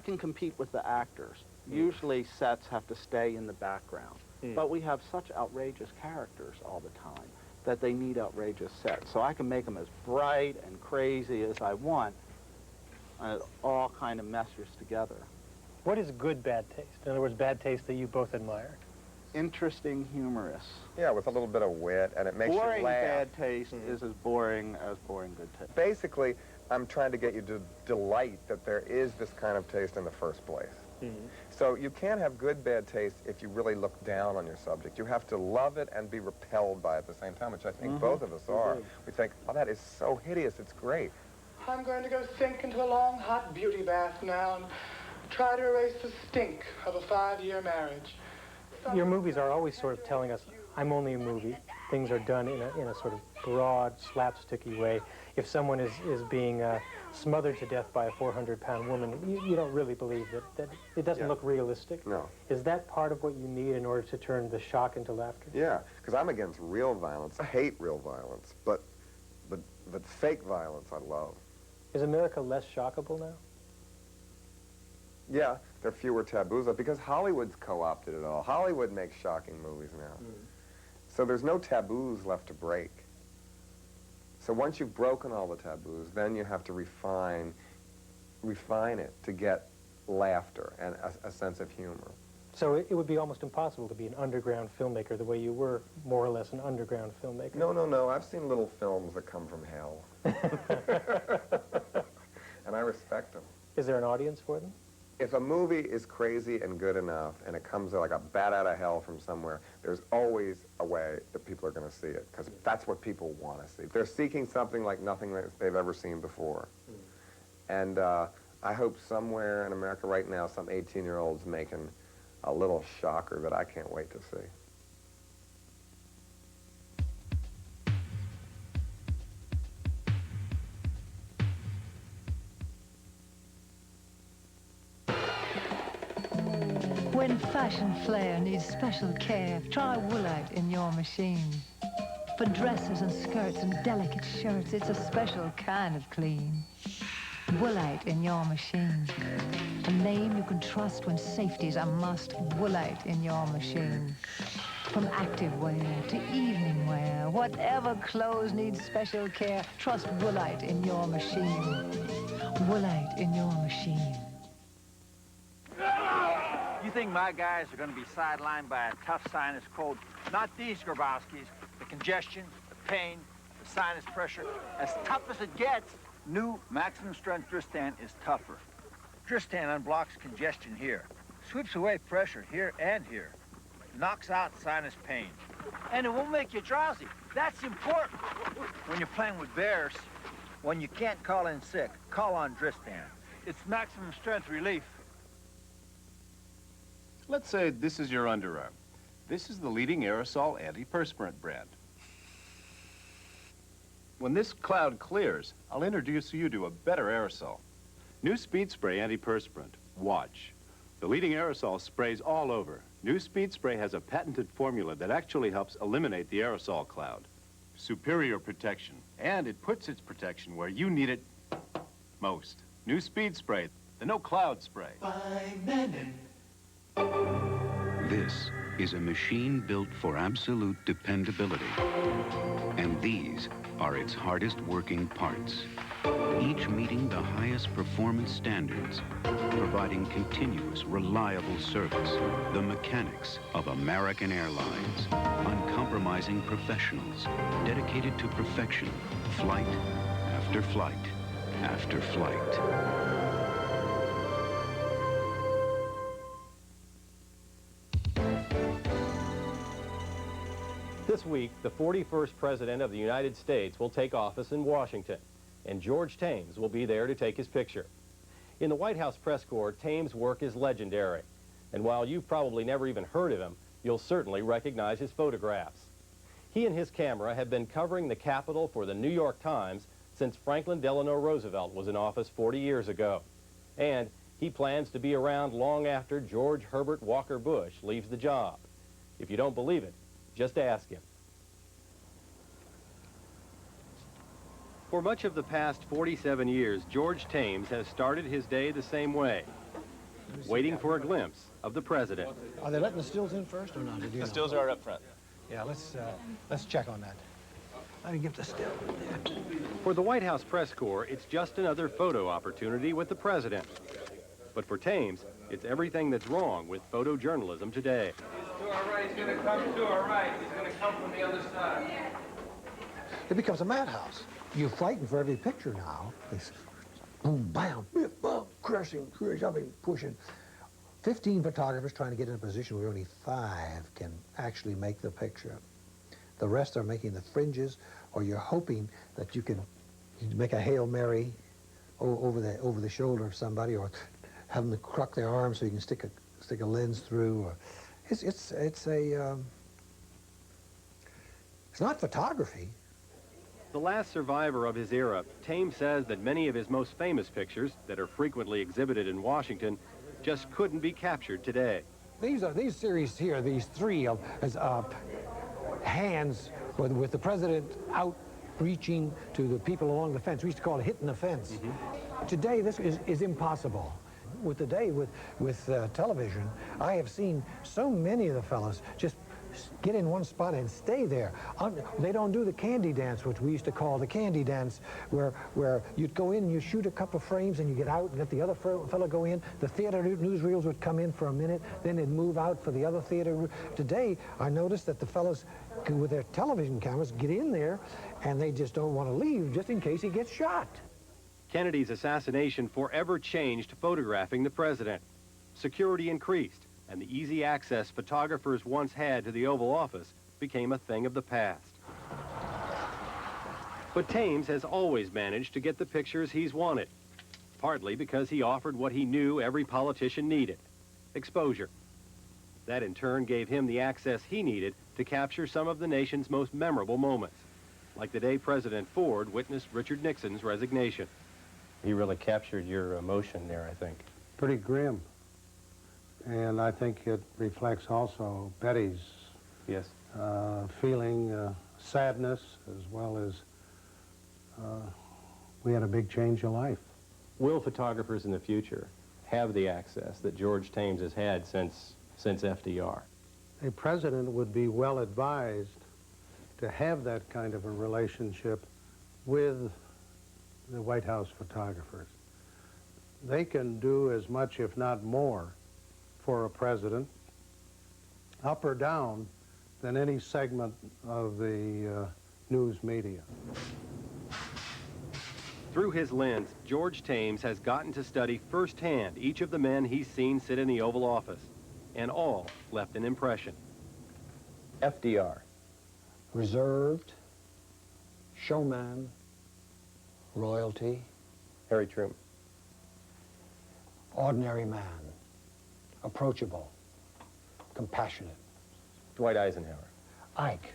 can compete with the actors. Usually sets have to stay in the background. But we have such outrageous characters all the time that they need outrageous sets. So I can make them as bright and crazy as I want, and it all kind of meshes together. What is good bad taste? In other words, bad taste that you both admire. Interesting, humorous. Yeah, with a little bit of wit, and it makes you laugh. Boring bad taste is as boring good taste. Basically, I'm trying to get you to delight that there is this kind of taste in the first place. So you can't have good bad taste if you really look down on your subject. You have to love it and be repelled by it at the same time, which I think both of us are. We think, oh, that is so hideous, it's great. I'm going to go sink into a long, hot beauty bath now and try to erase the stink of a 5-year marriage. Your movies are always sort of telling us, I'm only a movie. Things are done in a sort of broad, slapsticky way. If someone is being smothered to death by a 400-pound woman, you don't really believe that it doesn't look realistic. No. Is that part of what you need in order to turn the shock into laughter? Yeah, because I'm against real violence. I hate real violence, but fake violence I love. Is America less shockable now? Yeah, there are fewer taboos, because Hollywood's co-opted it all. Hollywood makes shocking movies now. So there's no taboos left to break. So once you've broken all the taboos, then you have to refine it to get laughter and a sense of humor. So it would be almost impossible to be an underground filmmaker the way you were more or less an underground filmmaker. No. I've seen little films that come from hell. And I respect them. Is there an audience for them? If a movie is crazy and good enough, and it comes like a bat out of hell from somewhere, there's always a way that people are going to see it, because that's what people want to see. They're seeking something like nothing that they've ever seen before. And I hope somewhere in America right now, some 18-year-old's making a little shocker that I can't wait to see. When fashion flair needs special care, try Woolite in your machine. For dresses and skirts and delicate shirts, it's a special kind of clean. Woolite in your machine. A name you can trust when safety's a must. Woolite in your machine. From active wear to evening wear, whatever clothes need special care, trust Woolite in your machine. Woolite in your machine. You think my guys are going to be sidelined by a tough sinus cold? Not these Grabowskis. The congestion, the pain, the sinus pressure, as tough as it gets. New maximum strength Dristan is tougher. Dristan unblocks congestion here, sweeps away pressure here and here, knocks out sinus pain. And it won't make you drowsy. That's important. When you're playing with bears, when you can't call in sick, call on Dristan. It's maximum strength relief. Let's say this is your underarm. This is the leading aerosol antiperspirant brand. When this cloud clears, I'll introduce you to a better aerosol. New Speed Spray antiperspirant. Watch. The leading aerosol sprays all over. New Speed Spray has a patented formula that actually helps eliminate the aerosol cloud. Superior protection. And it puts its protection where you need it most. New Speed Spray, the no cloud spray. This is a machine built for absolute dependability. And these are its hardest working parts, each meeting the highest performance standards, providing continuous, reliable service. The mechanics of American Airlines, uncompromising professionals, dedicated to perfection, flight after flight after flight. This week, the 41st President of the United States will take office in Washington, and George Thames will be there to take his picture. In the White House press corps, Thames' work is legendary, and while you've probably never even heard of him, you'll certainly recognize his photographs. He and his camera have been covering the Capitol for the New York Times since Franklin Delano Roosevelt was in office 40 years ago. And he plans to be around long after George Herbert Walker Bush leaves the job. If you don't believe it, just ask him. For much of the past 47 years, George Thames has started his day the same way, waiting for a glimpse of the president. Are they letting the stills in first or not? The stills are up front. Yeah, let's check on that. Let me give the still. For the White House press corps, it's just another photo opportunity with the president. But for Thames, it's everything that's wrong with photojournalism today. To our right, he's going to come to our right. He's going to come from the other side. It becomes a madhouse. You're fighting for every picture now. It's boom, bam, bip, bum, crushing, jumping, pushing. 15 photographers trying to get in a position where only 5 can actually make the picture. The rest are making the fringes, or you're hoping that you can make a Hail Mary over the shoulder of somebody, or have them crook their arm so you can stick a lens through. Or it's not photography. The last survivor of his era, Thames says that many of his most famous pictures that are frequently exhibited in Washington just couldn't be captured today. These series here, these 3 of hands with the president out reaching to the people along the fence. We used to call it hitting the fence. Today, this is impossible. With television, I have seen so many of the fellas just get in one spot and stay there. They don't do the candy dance, which we used to call the candy dance, where you'd go in and you shoot a couple of frames and you get out and let the other fellow go in. The theater newsreels would come in for a minute, then they'd move out for the other theater. Today, I noticed that the fellas with their television cameras get in there and they just don't want to leave just in case he gets shot. Kennedy's assassination forever changed photographing the president. Security increased, and the easy access photographers once had to the Oval Office became a thing of the past. But Thames has always managed to get the pictures he's wanted, partly because he offered what he knew every politician needed: exposure. That in turn gave him the access he needed to capture some of the nation's most memorable moments, like the day President Ford witnessed Richard Nixon's resignation. He really captured your emotion there, I think. Pretty grim. And I think it reflects also Betty's feeling sadness, as well as we had a big change of life. Will photographers in the future have the access that George Thames has had since FDR? A president would be well advised to have that kind of a relationship with the White House photographers. They can do as much, if not more, for a president, up or down, than any segment of the news media. Through his lens, George Thames has gotten to study firsthand each of the men he's seen sit in the Oval Office, and all left an impression. FDR. Reserved, showman, royalty. Harry Truman. Ordinary man, approachable, compassionate. Dwight Eisenhower. Ike,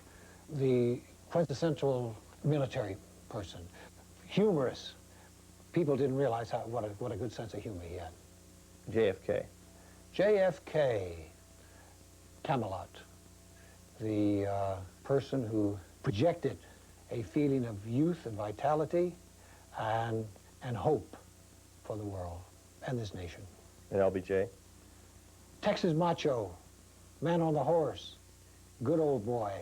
the quintessential military person, humorous. People didn't realize what a good sense of humor he had. JFK. JFK, Camelot, the person who projected a feeling of youth and vitality and hope for the world and this nation. And LBJ? Texas macho, man on the horse, good old boy,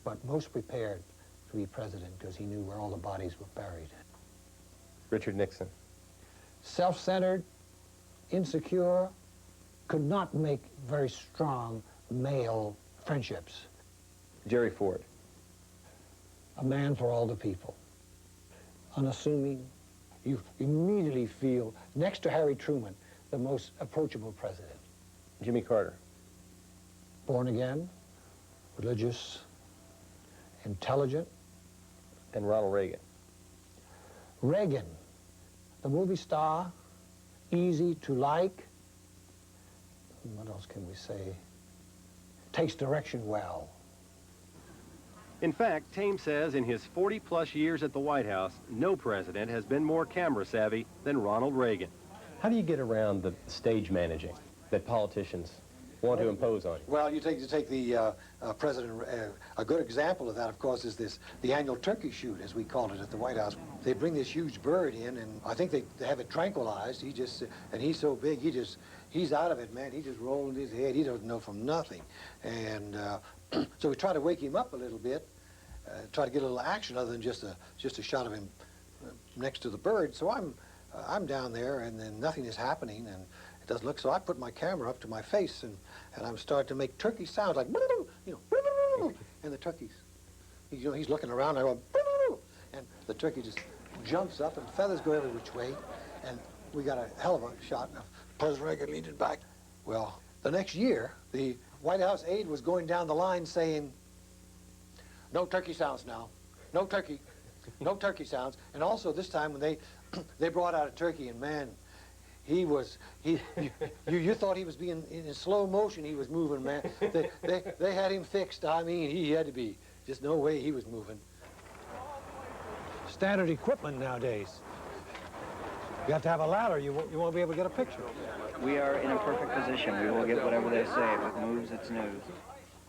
but most prepared to be president because he knew where all the bodies were buried. Richard Nixon. Self-centered, insecure, could not make very strong male friendships. Jerry Ford. A man for all the people. Unassuming. You immediately feel, next to Harry Truman, the most approachable president. Jimmy Carter. Born again, religious, intelligent. And Ronald Reagan. Reagan, the movie star, easy to like. What else can we say? Takes direction well. In fact, Thames says in his 40-plus years at the White House, no president has been more camera savvy than Ronald Reagan. How do you get around the stage managing that politicians want to impose on you? Well, you take the president. A good example of that, of course, is the annual turkey shoot, as we call it at the White House. They bring this huge bird in, and I think they have it tranquilized. And he's so big, he's out of it, man. He just rolling his head. He doesn't know from nothing, and so we try to wake him up a little bit, try to get a little action other than just a shot of him next to the bird. So I'm down there, and then nothing is happening, and it doesn't look. So I put my camera up to my face, and I'm starting to make turkey sounds like, you know, and the turkeys, you know, he's looking around. I go, and the turkey just jumps up, and feathers go every which way, and we got a hell of a shot of President Reagan leaning back. Well, the next year, the White House aide was going down the line saying, "No turkey sounds now, no turkey sounds." And also this time when they brought out a turkey, and man, you thought he was being in slow motion. He was moving, man. They had him fixed. I mean, he had to be. Just no way he was moving. Standard equipment nowadays. You have to have a ladder. You won't be able to get a picture. We are in a perfect position. We will get whatever they say. If it moves, it's news.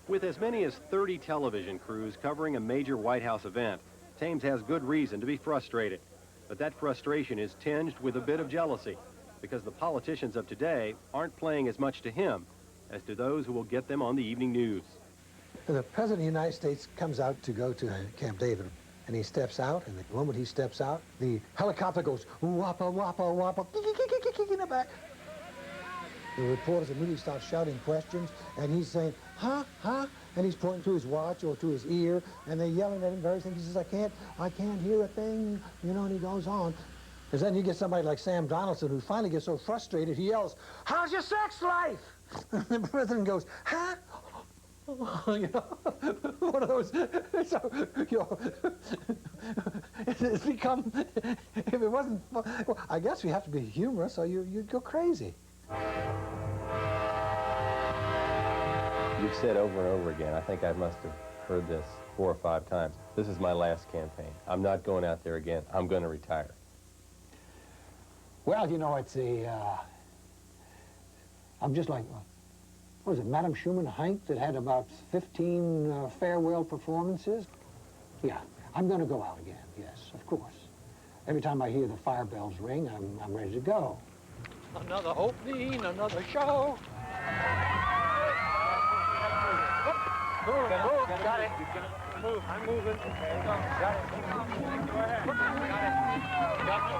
With as many as 30 television crews covering a major White House event, Thames has good reason to be frustrated. But that frustration is tinged with a bit of jealousy, because the politicians of today aren't playing as much to him as to those who will get them on the evening news. The President of the United States comes out to go to Camp David, and he steps out, and the moment he steps out, the helicopter goes whoppa, whoppa, whoppa, in the back. The reporters immediately start shouting questions, and he's saying, huh, huh, and he's pointing to his watch or to his ear, and they're yelling at him various things. He says, I can't hear a thing, you know, and he goes on. Because then you get somebody like Sam Donaldson who finally gets so frustrated, he yells, "How's your sex life?" And the president goes, "Huh?" You know, one of those, so, you know, it's become, if it wasn't, well, I guess we have to be humorous or you'd go crazy. You've said over and over again, I think I must have heard this 4 or 5 times, this is my last campaign. I'm not going out there again. I'm going to retire. Well, you know, it's I'm just like, what was it, Madame Schumann Heinck that had about 15 farewell performances? Yeah, I'm going to go out again, yes, of course. Every time I hear the fire bells ring, I'm ready to go. Another opening, another show. Move, got it. Move, I'm moving. Okay. Got it. Go ahead. Got it.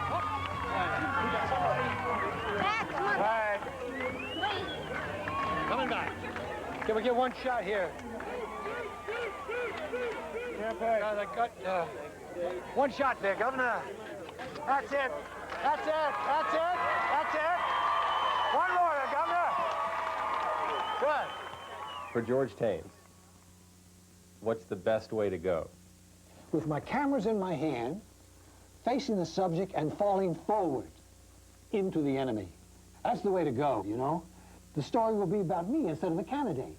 All right. Coming back. Can we get one shot here? One shot there, Governor. That's it. That's it. That's it. That's it. One more there, Governor. Good. For George Thames, what's the best way to go? With my cameras in my hand, facing the subject and falling forward into the enemy. That's the way to go, you know? The story will be about me instead of the candidate.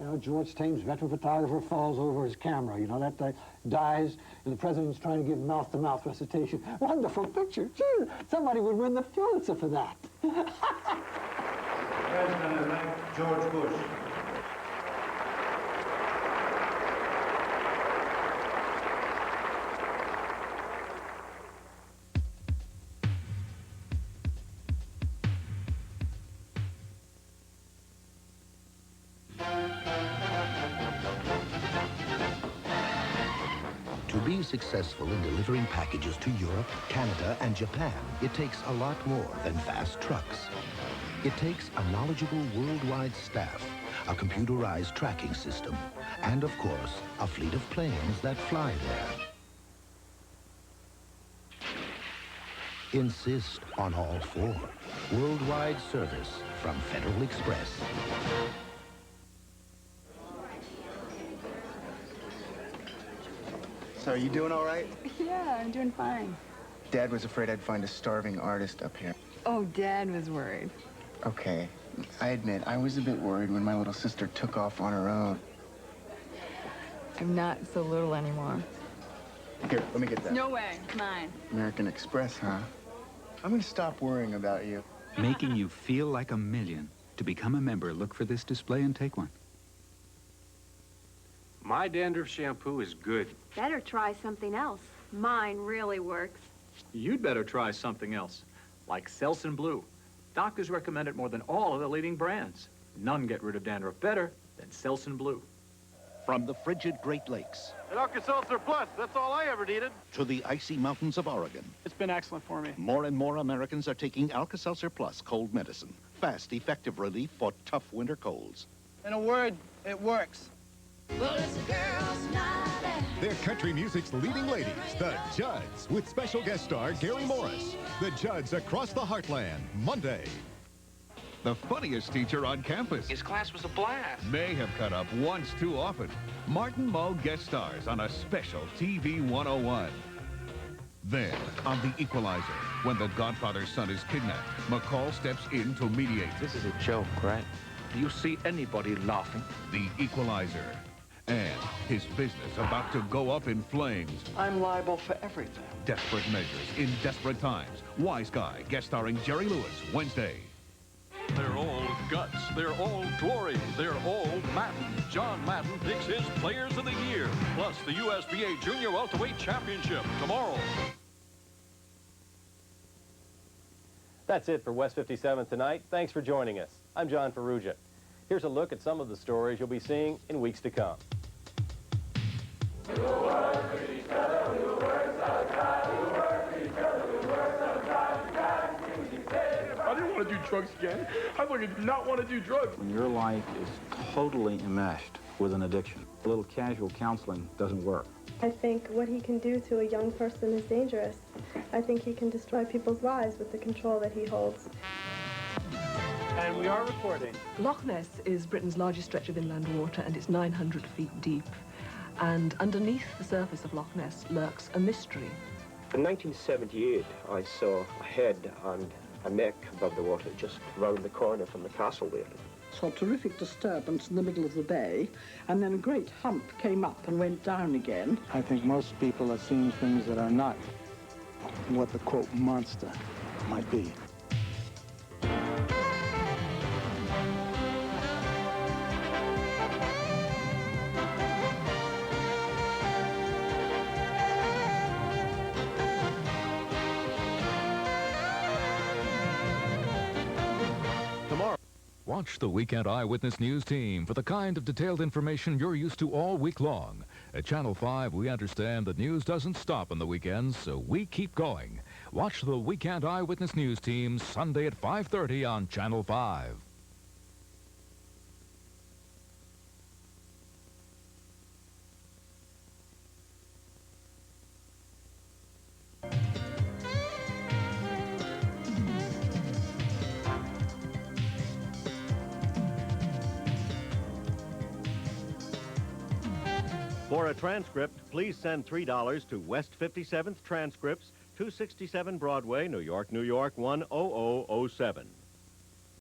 You know, George Thames, veteran photographer, falls over his camera. You know, that dies, and the president's trying to give mouth-to-mouth recitation. Wonderful picture. Gee, somebody would win the Pulitzer for that. President-elect George Bush. To be successful in delivering packages to Europe, Canada, and Japan, it takes a lot more than fast trucks. It takes a knowledgeable worldwide staff, a computerized tracking system, and of course, a fleet of planes that fly there. Insist on all 4. Worldwide service from Federal Express. So, are you doing all right? Yeah, I'm doing fine. Dad was afraid I'd find a starving artist up here. Oh, Dad was worried. Okay, I admit, I was a bit worried when my little sister took off on her own. I'm not so little anymore. Here, let me get that. No way. It's mine. American Express, huh? I'm gonna stop worrying about you. Making you feel like a million. To become a member, look for this display and take one. My dandruff shampoo is good. Better try something else. Mine really works. You'd better try something else, like Selsun Blue. Doctors recommend it more than all of the leading brands. None get rid of dandruff better than Selsun Blue. From the frigid Great Lakes An Alka-Seltzer Plus, that's all I ever needed. to the icy mountains of Oregon, It's been excellent for me. more and more Americans are taking Alka-Seltzer Plus cold medicine. Fast, effective relief for tough winter colds. In a word, it works. Well, it's a girl's night. They're country music's leading ladies, the Judds, with special guest star Gary Morris. The Judds Across the Heartland, Monday. The funniest teacher on campus. His class was a blast. May have cut up once too often. Martin Mull guest stars on a special TV 101. Then, on The Equalizer, when the Godfather's son is kidnapped, McCall steps in to mediate. This is a joke, right? Do you see anybody laughing? The Equalizer. And his business about to go up in flames. I'm liable for everything. Desperate measures in desperate times. Wise Guy, guest starring Jerry Lewis, Wednesday. They're all guts. They're all glory. They're all Madden. John Madden picks his Players of the Year. Plus the USBA Junior Welterweight Championship tomorrow. That's it for West 57 tonight. Thanks for joining us. I'm John Ferrugia. Here's a look at some of the stories you'll be seeing in weeks to come. I didn't want to do drugs again. I fucking did not want to do drugs. When your life is totally enmeshed with an addiction, a little casual counseling doesn't work. I think what he can do to a young person is dangerous. I think he can destroy people's lives with the control that he holds. And we are recording. Loch Ness is Britain's largest stretch of inland water, and it's 900 feet deep. And underneath the surface of Loch Ness lurks a mystery. In 1978, I saw a head and a neck above the water just round the corner from the castle there. Saw a terrific disturbance in the middle of the bay, and then a great hump came up and went down again. I think most people are seeing things that are not what the, quote, monster might be. Watch the Weekend Eyewitness News team for the kind of detailed information you're used to all week long. At Channel 5, we understand that news doesn't stop on the weekends, so we keep going. Watch the Weekend Eyewitness News team Sunday at 5:30 on Channel 5. For a transcript, please send $3 to West 57th Transcripts, 267 Broadway, New York, New York, 10007.